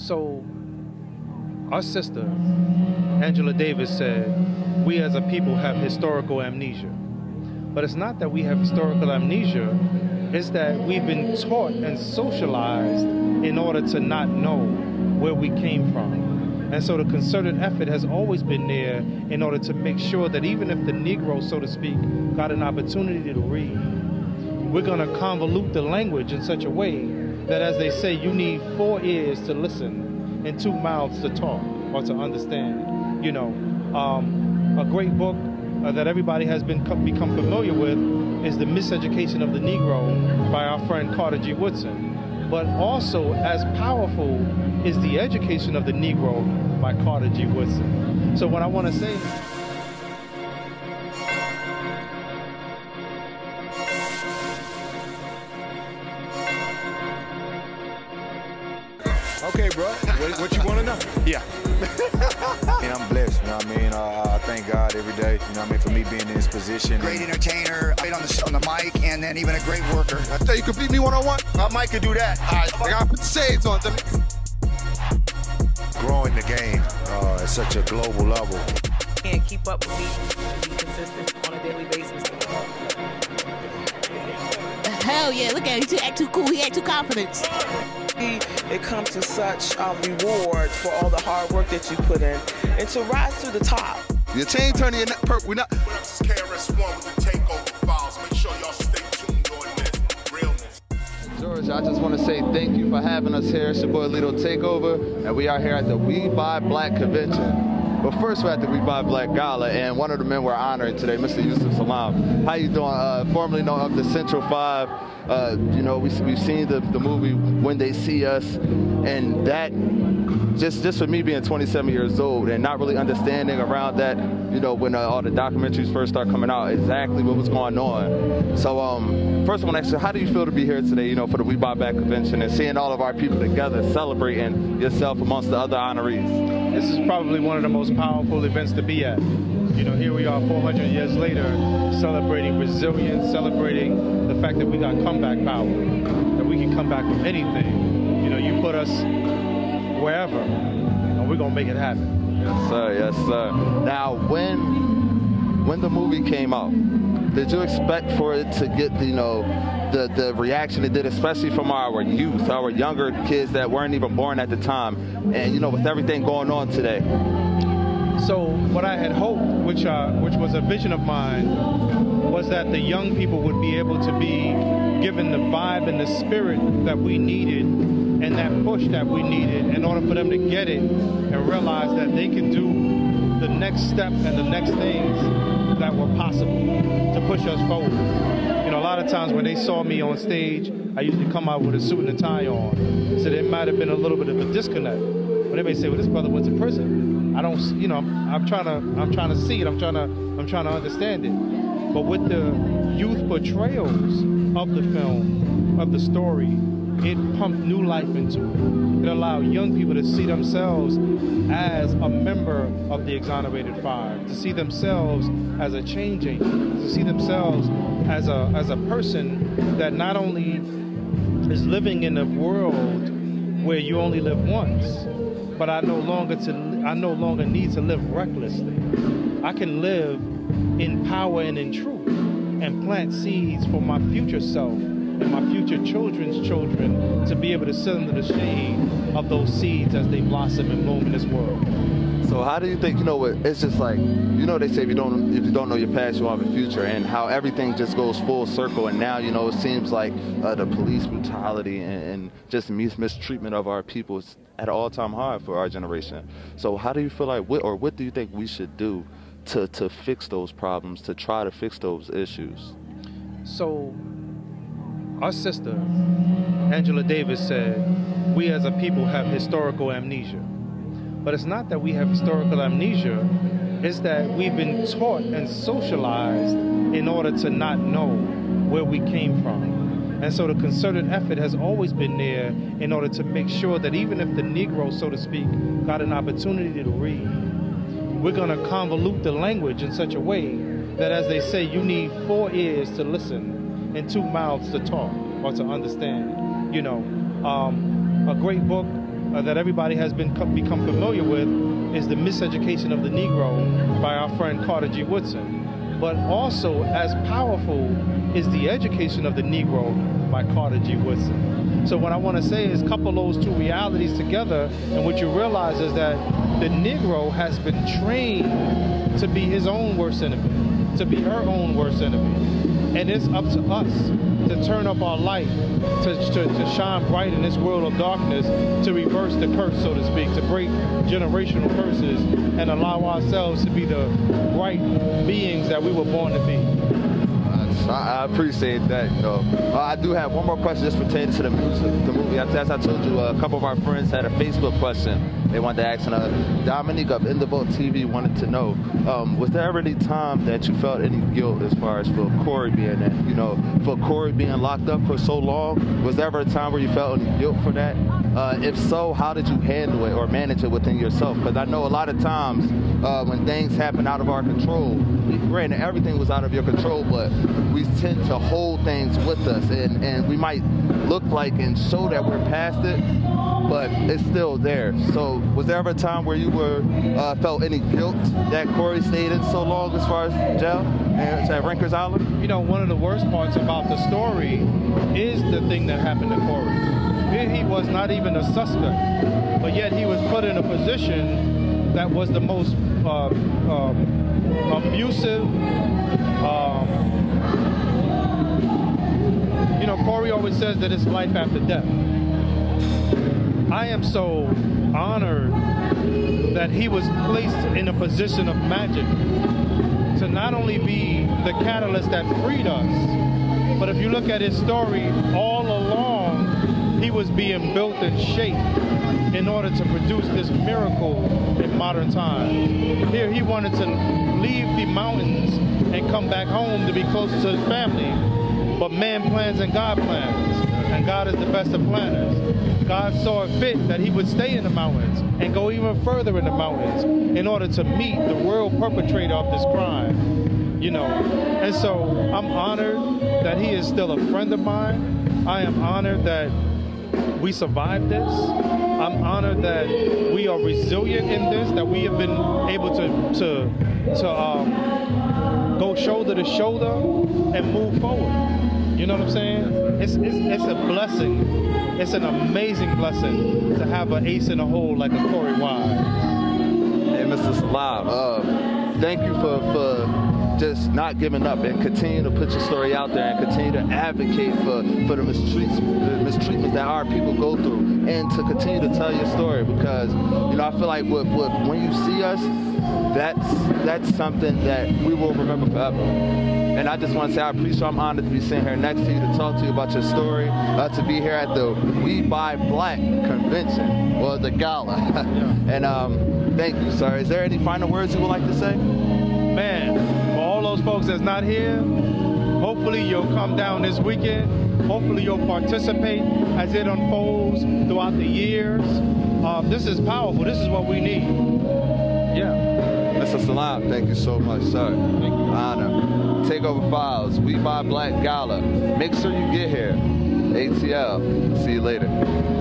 So, our sister, Angela Davis, said, we as a people have historical amnesia. But it's not that we have historical amnesia, it's that we've been taught and socialized in order to not know where we came from. And so the concerted effort has always been there in order to make sure that even if the Negro, so to speak, got an opportunity to read, we're going to convolute the language in such a way that, as they say, you need 4 ears to listen and 2 mouths to talk or to understand. You know, a great book that everybody has become familiar with is The Miseducation of the Negro by our friend Carter G. Woodson. But also as powerful is The Education of the Negro by Carter G. Woodson. So what I want to say... Okay, bro. What you want to know? Yeah. Yeah, I'm blessed, you know what I mean? I thank God every day, you know what I mean, for me being in this position. Great entertainer, great on the mic, and then even a great worker. I tell you, beat me one-on-one? Mike could do that. All right, I gotta put the shades on. Growing the game at such a global level. Can't keep up with me and be consistent on a daily basis. Hell yeah, look at him. He act too cool, he act too confident. It comes to such reward for all the hard work that you put in and to rise to the top. Your chain turning, we're not. This is KRS-One with the Takeover Files. Make sure y'all stay tuned on this realness. George, I just want to say thank you for having us here. It's your boy Lito Takeover, and we are here at the We Buy Black convention. But first, we're at the We Buy Black Gala, and one of the men we're honoring today, Mr. Yusef Salaam. How you doing? Formerly known of the Central 5. You know, we've seen the movie When They See Us, and that, just for me being 27 years old and not really understanding around that, you know, when all the documentaries first start coming out, exactly what was going on. So first I want to ask you, how do you feel to be here today, you know, for the We Buy Black convention and seeing all of our people together celebrating yourself amongst the other honorees? This is probably one of the most powerful events to be at. You know, here we are 400 years later, celebrating resilience, celebrating the fact that we got comeback power, that we can come back with anything. You know, you put us wherever, and we're gonna make it happen. Yes, sir. Yes, sir. Now, when the movie came out, did you expect for it to get, you know, the reaction it did, especially from our youth, our younger kids that weren't even born at the time, and you know, with everything going on today? So what I had hoped, which was a vision of mine, was that the young people would be able to be given the vibe and the spirit that we needed and that push that we needed in order for them to get it and realize that they could do the next step and the next things that were possible to push us forward. You know, a lot of times when they saw me on stage, I usually come out with a suit and a tie on. So there might have been a little bit of a disconnect. But they may say, well, this brother went to prison. I don't, you know, I'm trying to see it. I'm trying to understand it. But with the youth portrayals of the film, of the story, it pumped new life into it. It allowed young people to see themselves as a member of the Exonerated Five, to see themselves as a change agent, to see themselves as a person that not only is living in a world where you only live once, but I no longer need to live recklessly. I can live in power and in truth and plant seeds for my future self and my future children's children to be able to sit under the shade of those seeds as they blossom and bloom in this world. So how do you think, you know, it's just like, you know, they say if you don't know your past, you won't have a future, and how everything just goes full circle, and now, you know, it seems like the police brutality and just mistreatment of our people is at an all-time high for our generation. So how do you feel like, what do you think we should do to fix those problems, to try to fix those issues? So our sister, Angela Davis, said, we as a people have historical amnesia. But it's not that we have historical amnesia, it's that we've been taught and socialized in order to not know where we came from. And so the concerted effort has always been there in order to make sure that even if the Negro, so to speak, got an opportunity to read, we're gonna convolute the language in such a way that, as they say, you need 4 ears to listen and 2 mouths to talk or to understand. You know, a great book that everybody has become familiar with is the miseducation of the Negro by our friend Carter G. Woodson. But also as powerful is the education of the Negro by Carter G. Woodson. So what I want to say is couple those two realities together, and what you realize is that the Negro has been trained to be his own worst enemy, to be her own worst enemy. And it's up to us to turn up our light, to shine bright in this world of darkness, to reverse the curse, so to speak, to break generational curses and allow ourselves to be the bright beings that we were born to be. I appreciate that. I do have one more question just pertaining to the movie. As I told you, a couple of our friends had a Facebook question they wanted to ask, and Dominique of In The Vote TV wanted to know, was there ever any time that you felt any guilt as far as for Corey being in, for Corey being locked up for so long? Was there ever a time where you felt any guilt for that? If so, how did you handle it or manage it within yourself? Because I know a lot of times when things happen out of our control, granted, everything was out of your control, but we tend to hold things with us, and we might look like and show that we're past it, but it's still there. So was there ever a time where you felt any guilt that Corey stayed in so long as far as jail and at Rikers Island? One of the worst parts about the story is the thing that happened to Corey. He was not even a suspect, but yet he was put in a position that was the most abusive. Corey always says that it's life after death. I am so honored that he was placed in a position of magic to not only be the catalyst that freed us, but if you look at his story, all along he was being built and shaped in order to produce this miracle in modern times. Here he wanted to leave the mountains and come back home to be closer to his family. But man plans and God plans, and God is the best of planners. God saw it fit that he would stay in the mountains and go even further in the mountains in order to meet the real perpetrator of this crime. And so I'm honored that he is still a friend of mine. I am honored that we survived this. I'm honored that we are resilient in this, that we have been able to go shoulder to shoulder and move forward. You know what I'm saying? It's a blessing. It's an amazing blessing to have an ace in the hole like a Corey Wise. Hey, Mr. Salaam, thank you for just not giving up and continue to put your story out there and continue to advocate for the mistreatments that our people go through, and to continue to tell your story, because I feel like with when you see us, that's something that we will remember forever. And I just want to say I appreciate, I'm honored to be sitting here next to you to talk to you about your story, to be here at the We Buy Black convention, or the Gala. And thank you, sir. Is there any final words you would like to say? Man, for all those folks that's not here, hopefully you'll come down this weekend. Hopefully you'll participate as it unfolds throughout the years. This is powerful. This is what we need. Yeah. Mr. Salaam, thank you so much, sir. Thank you. Honor. Takeover Files, We Buy Black Gala. Make sure you get here. ATL. See you later.